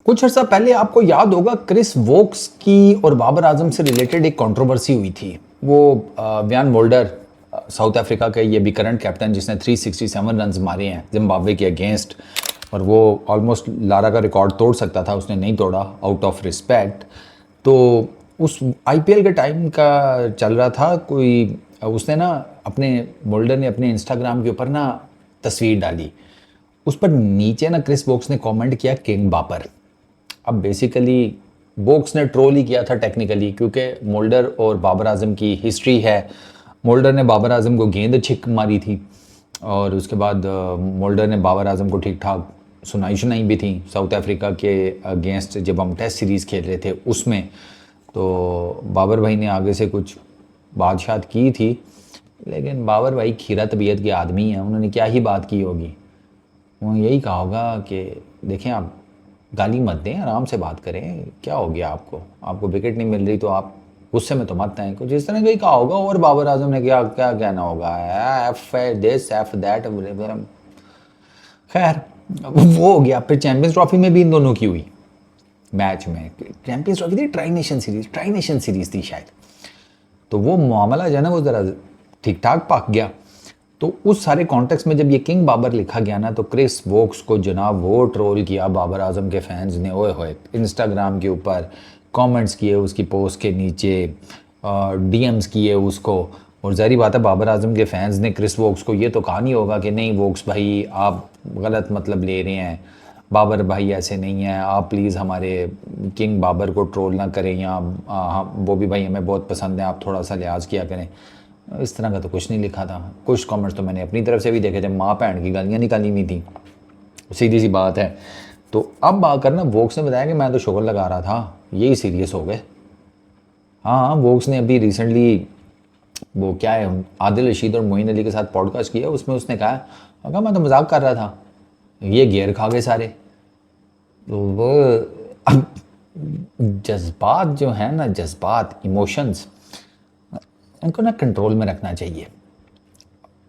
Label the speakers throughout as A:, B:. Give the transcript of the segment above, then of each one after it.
A: कुछ अर्सा पहले आपको याद होगा क्रिस वोक्स की और बाबर आजम से रिलेटेड एक कंट्रोवर्सी हुई थी। वो व्यान मोल्डर, साउथ अफ्रीका का ये भी करंट कैप्टन जिसने 367 रन्स मारे हैं जिम्बाब्वे के अगेंस्ट, और वो ऑलमोस्ट लारा का रिकॉर्ड तोड़ सकता था, उसने नहीं तोड़ा आउट ऑफ रिस्पेक्ट। तो उस आईपीएल के टाइम का चल रहा था, कोई उसने ना अपने मोल्डर ने अपने इंस्टाग्राम के ऊपर ना तस्वीर डाली, उस पर नीचे ना क्रिस वोक्स ने कमेंट किया किंग बाबर। अब बेसिकली वोक्स ने ट्रोल ही किया था टेक्निकली, क्योंकि मोल्डर और बाबर आजम की हिस्ट्री है। मोल्डर ने बाबर आजम को गेंद छिक मारी थी और उसके बाद मोल्डर ने बाबर आजम को ठीक ठाक सुनाई भी थी साउथ अफ्रीका के अगेंस्ट, जब हम टेस्ट सीरीज़ खेल रहे थे उसमें। तो बाबर भाई ने आगे से कुछ बादशाह की थी, लेकिन बाबर भाई खीरा तबीयत के आदमी हैं, उन्होंने क्या ही बात की होगी। उन्होंने यही कहा होगा कि देखें आप गाली मत दें, आराम से बात करें, क्या हो गया आपको विकेट नहीं मिल रही तो आप गुस्से में तो मत आए, कुछ इस तरह का ही कहा होगा। और बाबर आजम ने क्या क्या कहना होगा, एफ दिस एफ दैट। खैर वो हो गया। फिर चैंपियंस ट्रॉफी में भी इन दोनों की हुई मैच में। चैंपियंस ट्रॉफी थी, ट्राई नेशन सीरीज थी शायद। तो वो मामला जो है ना वो ज़रा ठीक ठाक पक गया। तो उस सारे कॉन्टेक्स्ट में जब ये किंग बाबर लिखा गया ना, तो क्रिस वोक्स को जनाब वो ट्रोल किया बाबर आजम के फैंस ने, ओए होए, इंस्टाग्राम के ऊपर कमेंट्स किए उसकी पोस्ट के नीचे, डीएम्स किए उसको। और ज़ाहिर बात है बाबर आजम के फैंस ने क्रिस वोक्स को ये तो कहा नहीं होगा कि नहीं वोक्स भाई आप गलत मतलब ले रहे हैं, बाबर भाई ऐसे नहीं हैं, आप प्लीज़ हमारे किंग बाबर को ट्रोल ना करें, या वो भी भाई हमें बहुत पसंद है, आप थोड़ा सा लिहाज किया करें। इस तरह का तो कुछ नहीं लिखा था। कुछ कमेंट्स तो मैंने अपनी तरफ से भी देखे थे, माँ बहन की गालियाँ निकाली हुई थी, सीधी सी बात है। तो अब आकर ना वोक्स ने बताया कि मैं तो शुगर लगा रहा था, यही सीरियस हो गए। हाँ, वोक्स ने अभी रिसेंटली वो क्या है आदिल रशीद और मोइन अली के साथ पॉडकास्ट किया, उसमें उसने कहा मैं तो मजाक कर रहा था, ये गियर खा गए सारे। तो वो अब जज्बात जो है ना, जज्बात इमोशंस, इनको ना कंट्रोल में रखना चाहिए।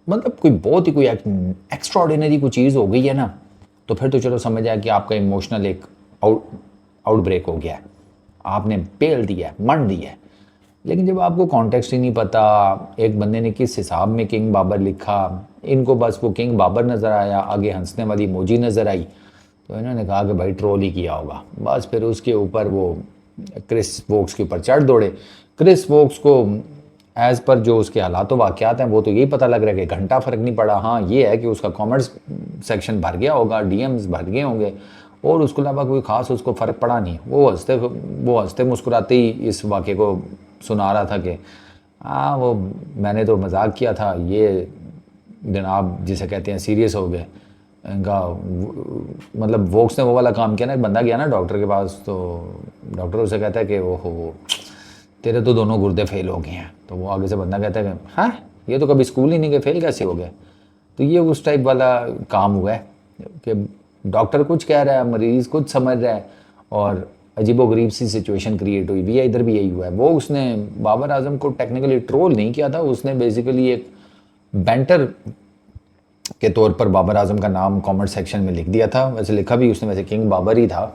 A: मतलब कोई बहुत ही कोई एक्स्ट्राऑर्डिनरी कोई चीज़ हो गई है ना, तो फिर तो चलो समझ आया कि आपका इमोशनल एक आउटब्रेक हो गया है, आपने पेल दिया है, मंड दिया है। लेकिन जब आपको कॉन्टेक्स्ट ही नहीं पता, एक बंदे ने किस हिसाब में किंग बाबर लिखा, इनको बस वो किंग बाबर नज़र आया, आगे हंसने वाली इमोजी नज़र आई, तो इन्होंने कहा कि भाई ट्रोल ही किया होगा। बस फिर उसके ऊपर वो क्रिस वोक्स के ऊपर चढ़ दौड़े। क्रिस वोक्स को एज़ पर जो उसके हालात वाक़यात हैं वो तो यही पता लग रहा है कि घंटा फ़र्क नहीं पड़ा। हाँ ये है कि उसका कॉमेंट्स सेक्शन भर गया होगा, डीएम्स भर गए होंगे, और उसके अलावा कोई ख़ास उसको फ़र्क पड़ा नहीं। वो हंसते मुस्कुराते ही इस वाक़े को सुना रहा था कि हाँ वो मैंने तो मजाक किया था, ये जनाब जिसे कहते हैं सीरियस हो गए। इनका मतलब वोक्स ने वो वाला काम किया ना, एक बंदा गया ना डॉक्टर के पास, तो डॉक्टर उसे कहता है कि ओहो तेरे तो दोनों गुर्दे फेल हो गए हैं। तो वो आगे से बंदा कहता है कि हाँ ये तो कभी स्कूल ही नहीं गए, फेल कैसे हो गए। तो ये उस टाइप वाला काम हुआ है कि डॉक्टर कुछ कह रहा है, मरीज़ कुछ समझ रहा है, और अजीबोगरीब सी सिचुएशन क्रिएट हुई भी है। इधर भी यही हुआ है। वो उसने बाबर आजम को टेक्निकली ट्रोल नहीं किया था, उसने बेसिकली एक बैंटर के तौर पर बाबर आजम का नाम कमेंट सेक्शन में लिख दिया था। वैसे लिखा भी उसने वैसे किंग बाबर ही था,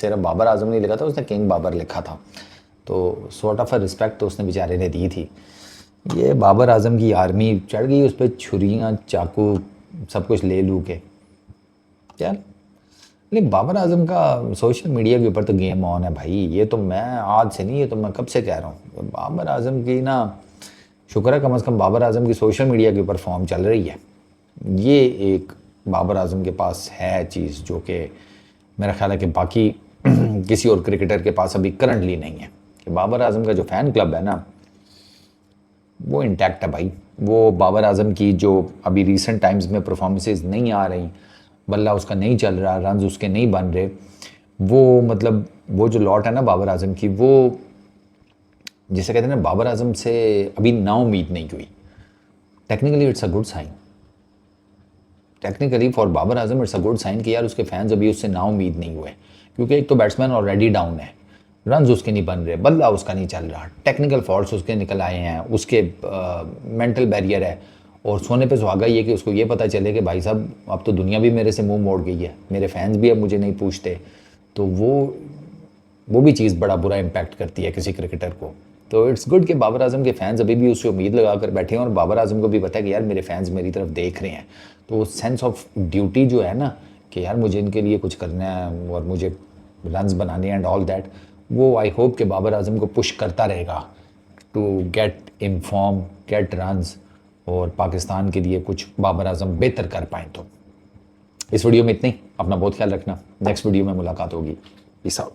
A: सिर्फ बाबर आजम नहीं लिखा था, उसने किंग बाबर लिखा था। तो सॉर्ट ऑफ अ रिस्पेक्ट तो उसने बेचारे ने दी थी। ये बाबर आजम की आर्मी चढ़ गई उस पर, छुरियाँ चाकू सब कुछ ले लू के चल। नहीं, बाबर आजम का सोशल मीडिया के ऊपर तो गेम ऑन है भाई। ये तो मैं आज से नहीं, ये तो मैं कब से कह रहा हूँ। बाबर आजम की ना शुक्र है कम से कम बाबर आजम की सोशल मीडिया के ऊपर फॉर्म चल रही है। ये एक बाबर आजम के पास है चीज़ जो कि मेरा ख्याल है कि बाकी किसी और क्रिकेटर के पास अभी करंटली नहीं है। कि बाबर आजम का जो फ़ैन क्लब है ना वो इंटैक्ट है भाई। वो बाबर आजम की जो अभी रिसेंट टाइम्स में परफॉर्मेंसेज नहीं आ रही, बल्ला उसका नहीं चल रहा, रन्स उसके नहीं बन रहे, वो मतलब वो जो लॉट है ना बाबर आजम की, वो जिसे कहते हैं ना बाबर आजम से अभी ना उम्मीद नहीं हुई। Technically it's a good sign, technically for Babar Azam it's a good sign कि यार उसके फैंस अभी उससे ना उम्मीद नहीं हुए। क्योंकि एक तो बैट्समैन ऑलरेडी डाउन है, रन्स उसके नहीं बन रहे, बल्ला उसका नहीं चल रहा, टेक्निकल फॉल्ट्स उसके निकल आए हैं, उसके मेंटल बैरियर है। और सोने पे सुहागा ये कि उसको ये पता चले कि भाई साहब अब तो दुनिया भी मेरे से मुंह मोड़ गई है, मेरे फैंस भी अब मुझे नहीं पूछते, तो वो भी चीज़ बड़ा बुरा इम्पैक्ट करती है किसी क्रिकेटर को। तो इट्स गुड कि बाबर आजम के फैंस अभी भी उससे उम्मीद लगा कर बैठे हैं, और बाबर आजम को भी पता है कि यार मेरे फैंस मेरी तरफ देख रहे हैं। तो वो सेंस ऑफ ड्यूटी जो है ना कि यार मुझे इनके लिए कुछ करना है और मुझे रन्स बनाने एंड ऑल दैट, वो आई होप कि बाबर आजम को पुश करता रहेगा to get in form, get runs, और पाकिस्तान के लिए कुछ बाबर आजम बेहतर कर पाएँ। तो इस वीडियो में इतना ही। अपना बहुत ख्याल रखना, नेक्स्ट वीडियो में मुलाकात होगी। Peace out.